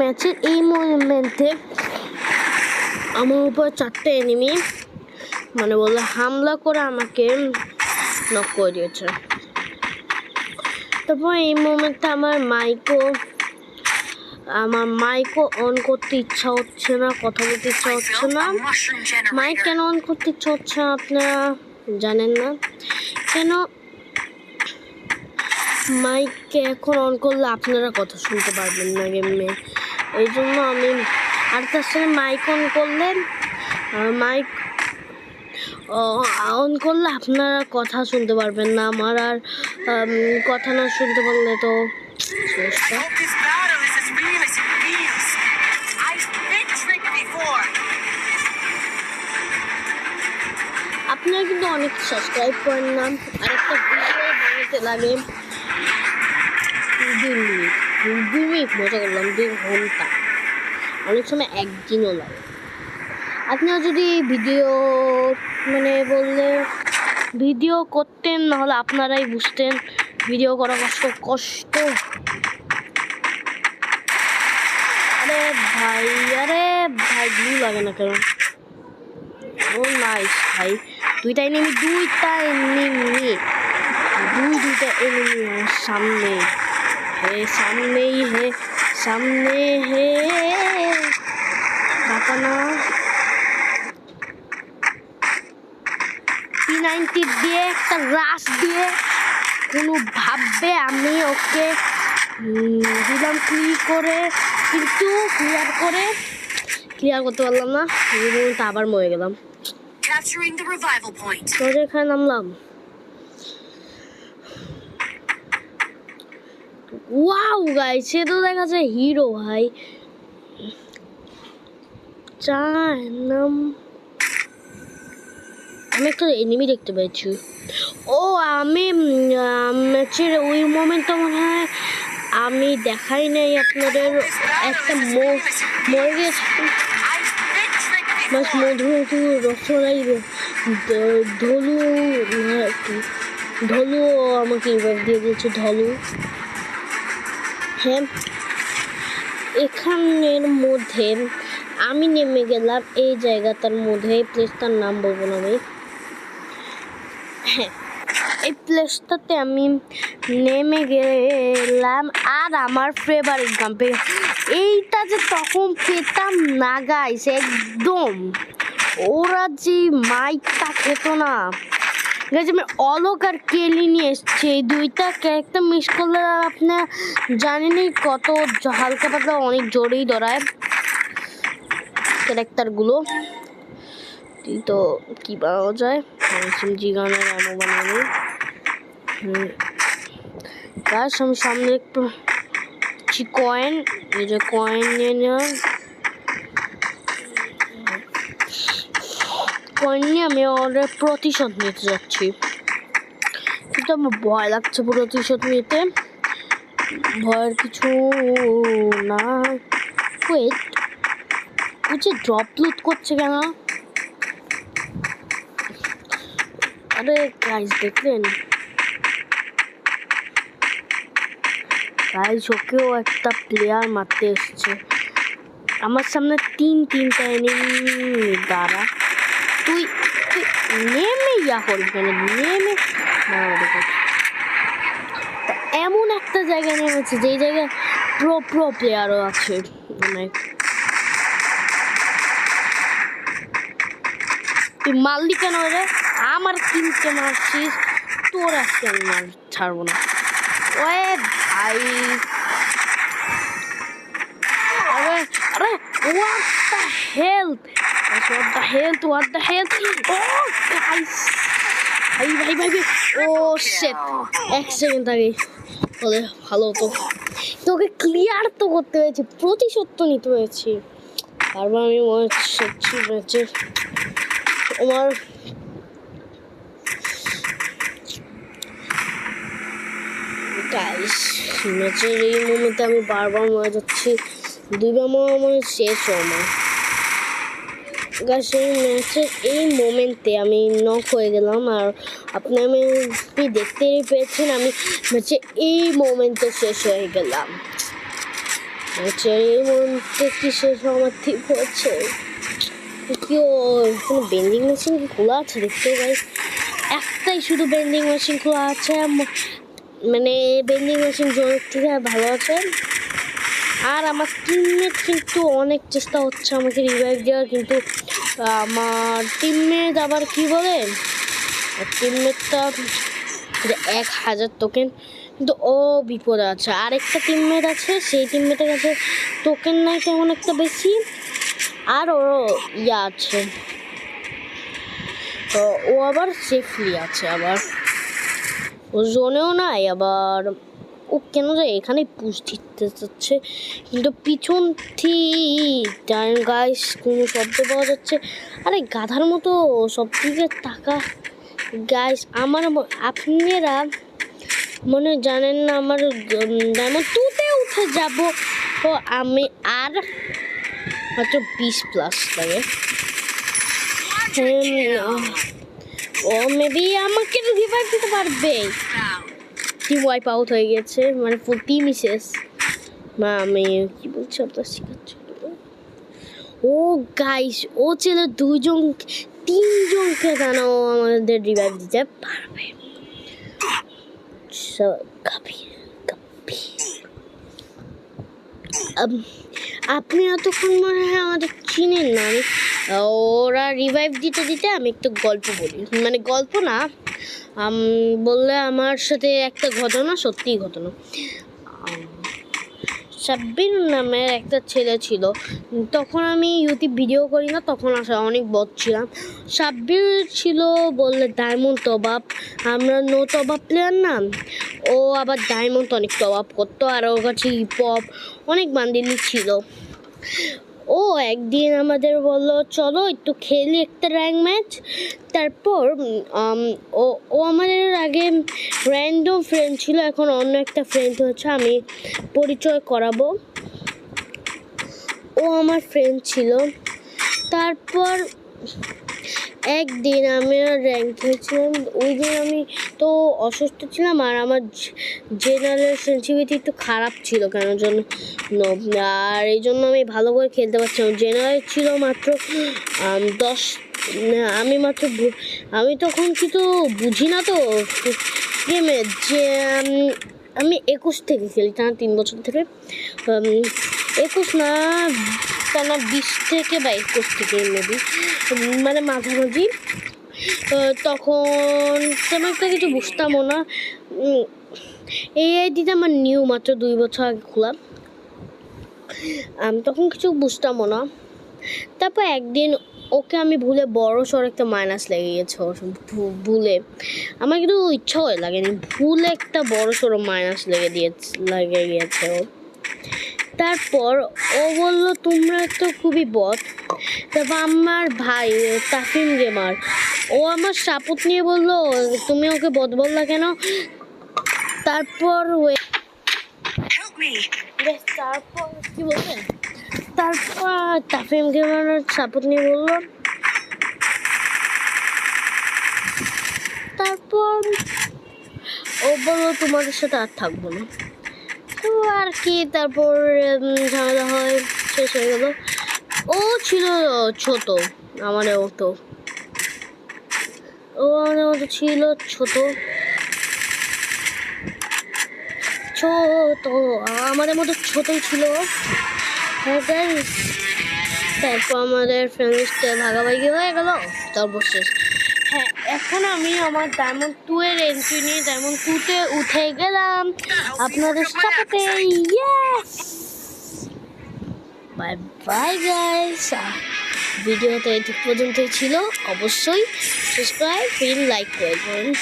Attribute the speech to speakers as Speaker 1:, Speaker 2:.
Speaker 1: ম্যাচের এই মোমেন্টে আমার উপর 4টে এনিমি মানে বলে হামলা করে আমাকে নক করে দিয়েছে। তারপর এই মোমেন্টে আমার মাইকও অন করতে ইচ্ছা হচ্ছে না, কথা বলতে ইচ্ছা হচ্ছে না। মাইক কেন অন করতে ইচ্ছা হচ্ছে না আপনারা জানেন না কেন? মাইককে এখন অন করলে আপনারা কথা শুনতে পারবেন না গেমে, এই জন্য আমি আর তার সাথে মাইক অন করলে আপনারা কথা শুনতে পারবেন না আমার, আর কথা না শুনতে পারলে তো সমস্যা। আপনারা কিন্তু অনেক সাবস্ক্রাইব করেন না, আর একটা ভিডিও বানাতে লাগে 2 মিনিট মজা করলাম, 2 ঘন্টা, অনেক সময় 1 দিনও লাগে। আপনারা যদি ভিডিও মানে বললে ভিডিও করতেন, নাহলে আপনারাই বুঝতেন ভিডিও করা কষ্ট। আরে ভাই ব্লু লাগে না কেন? ও নাইস ভাই, দুইটা এনিমি দুইটা এনিমি সামনে হে বাঁচানো। P90 দিয়ে একটা রাশ দিয়ে কোনোভাবে আমি ওকে দিলাম কিন্তু ক্লিয়ার করতে পারলাম না, আবার মরে গেলাম। এখানে নামলাম, ওয়াও গাইস, সে তো দেখা যায় হিরো ভাই। আমি একটা এনিমি দেখতে পেয়েছি। ও আমি ম্যাচের ওই মোমেন্টটা মনে হয় আমি দেখাই নাই আপনাদের, একটা মরে গেছে মধু রসমালাই ধলু আমাকে এবার দিয়ে দিয়েছে ধলু। হ্যাঁ, এখানের মধ্যে আমি নেমে গেলাম এই জায়গাটার মধ্যে, এই প্লেসটার নাম বলবো না আমি। হ্যাঁ, এই প্লেসটাতে আমি নেমে গেলাম, আর আমার ফেভারিট গান এইটা যে তখন পেতাম না গাইস, একদম ওরা যে মাইকটা খেত না গাইস। আমি অলোক আর কেলি নিয়ে এসছি, এই দুইটা ক্যারেক্টার মিস করলে আপনার জানেনই কত হালকা পাতলা অনেক জোরেই ধরায় ক্যারেক্টারগুলো। তো কি পাওয়া যায় জি গানের আমো বানানো গাছ। আমি সামনে একটু কয়েন, এই যে কয়েন নিয়ে আমি অর্ডার প্রতিশোধ নিতে যাচ্ছি, কিন্তু আমার ভয় লাগছে প্রতিশোধ নিতে। ভয়ের কিছু না, ওয়েট হচ্ছে ড্রপ লুট করছে কেন? আরে গাইস দেখলেন গাইস, ওকেও একটা প্লেয়ার মারতে এসছে আমার সামনে, তিনটা এনিমি দ্বারা। তুই নেমে করবি নেমে এমন একটা জায়গায় নেমেছে যেই জায়গায় প্রো প্লেয়ারও আছে অনেক। তুই মারলি কেন রে? আমার কিনতে মারছিস, তোর আজকে আমি ছাড়বো না। ওয়ে ভাই, আরে what the hell oh guys, ভাই ও শিট, 1 সেকেন্ড আগে বলে ভালো হতো। তোকে ক্লিয়ার তো করতে হয়েছে, প্রতিশোধ তো নিতে হয়েছে। তারপর আমি মনে হচ্ছে ম্যাচে আমার গাইস ম্যাচের এই মোমেন্টে আমি বারবার মরে যাচ্ছি, 2বার মনে শেষ আমার গাইস। এই ম্যাচের এই মোমেন্টে আমি নক হয়ে গেলাম, আর আপনি দেখতেই পেয়েছেন আমি ম্যাচে এই মোমেন্টে শেষ হয়ে গেলাম। আচ্ছা এর মধ্যে কি শেষ আমার ঠিক হচ্ছে কি কোনো বেন্ডিং মেশিন কি খোলা আছে দেখতে গাইস একটাই শুধু বেন্ডিং মেশিন খোলা আছে মানে বেন্ডিং মেশিন জোরের থেকে ভালো আছে আর আমার টিমমেট কিন্তু অনেক চেষ্টা হচ্ছে আমাকে রিভাইভ দেওয়ার কিন্তু আমার টিমমেট আবার কি বলে টিমমেটটা 1000 টোকেন কিন্তু ও বিপদে আছে আরেকটা টিমমেট আছে সেই টিমমেটের কাছে টোকেন নাই তেমন একটা বেশি আর ও ইয়া আছে ও আবার সেফলি আছে আবার ও জোনেও নাই আবার ও কেন যায় এখানে পুশ দিতে যাচ্ছে কিন্তু পিছন থেকে গাইস কোনো শব্দ পাওয়া যাচ্ছে আরে গাধার মতো সব দিকে টাকা গাইস আমার আপনারা মনে জানেন না আমার ডায়মন্ড 2-তে উঠে যাব তো আমি আর মাত্র 20+ লাগে ও মেবি আমাকে রিভাইভ দিতে পারবে টিম ওয়াইপ আউট হয়ে গেছে মানে ফুল টিমই শেষ মা আমি কি বলছি আপনার শিখাচ্ছি ও গাইস ও ছিল 3জনকে জানো আমাদের রিভাইভ দিতে পারবে আপনি এতক্ষণ মনে হয় আমাদের চিনেন না ওরা রিভাইভ দিতে দিতে আমি একটু গল্প বলি মানে গল্প না বললে আমার সাথে একটা ঘটনা সত্যিই ঘটনা সাব্বির নামের একটা ছেলে ছিল তখন আমি ইউটিউব ভিডিও করি না তখন আসলে অনেক বদ ছিলাম সাব্বির ছিল বললে ডায়মন্ড টপ আপ আমরা নো টপ আপ প্লেয়ার না ও আবার ডায়মন্ড অনেক টপ আপ করতো আর ওর কাছে হিপহপ অনেক বান্ডিলই ছিল ও একদিন আমাদের বললো চলো একটু খেলি একটা র্যাঙ্ক ম্যাচ তারপর ও আমাদের আগে র্যান্ডম ফ্রেন্ড ছিল এখন অন্য একটা ফ্রেন্ড হচ্ছে আমি পরিচয় করাবো ও আমার ফ্রেন্ড ছিল তারপর একদিন আমি র্যাঙ্ক খেয়েছিলাম ওই দিন আমি তো অসুস্থ ছিলাম আর আমার জেনারেল সেন্সিটিভিটি একটু খারাপ ছিল কেন জন্য আর এই জন্য আমি ভালো করে খেলতে পারছিলাম জেনারেল ছিল মাত্র 10 আমি তখন কিন্তু বুঝি না তো গেমে যে আমি 21 থেকে খেলি টানা 3 বছর থেকে 21 না টানা 20 থেকে বা 21 থেকে মেবি মানে মাঝামাঝি তখন তেমন একটা কিছু বুঝতামও না এই আইডিটা আমার নিউ মাত্র 2 বছর আগে খোলা আমি তখন কিছু বুঝতামও না তারপর একদিন ওকে আমি ভুলে বড় সড় একটা মাইনাস লেগে গেছে ভুলে আমার কিন্তু ইচ্ছা হয়ে লাগেনি ভুলে একটা বড় সড়ো মাইনাস লেগে গিয়েছে ও তারপর ও বললো তোমরা তো খুবই বদ তারপর আমার ভাই তাফিম গেমার ও আমার সাপোর্ট নিয়ে বললো তুমি ওকে বদ বললা কেন তারপর কি বলবেন তারপর তাফিম গেমার সাপোর্ট নিয়ে বললো তারপর ও বললো তোমাদের সাথে আর থাকবো না তো আর কি তারপর ঝামেলা হয় শেষ হয়ে গেল ও ছিল ছোট আমাদের মতো ছিল ছোট আমাদের মতো ছোটই ছিল তারপর আমাদের ফ্রেন্ডসটা ভাগাভাগি হয়ে গেল তারপর শেষ হ্যাঁ এখন আমি আমার ডায়মন্ড 2 এর এন্ট্রি নিয়ে ডায়মন্ড 2-তে উঠে গেলাম আপনাদের সাথে ইয়েস বাই বাই গাইস ভিডিওটা এই পর্যন্তই ছিল অবশ্যই সাবস্ক্রাইব লাইক করবেন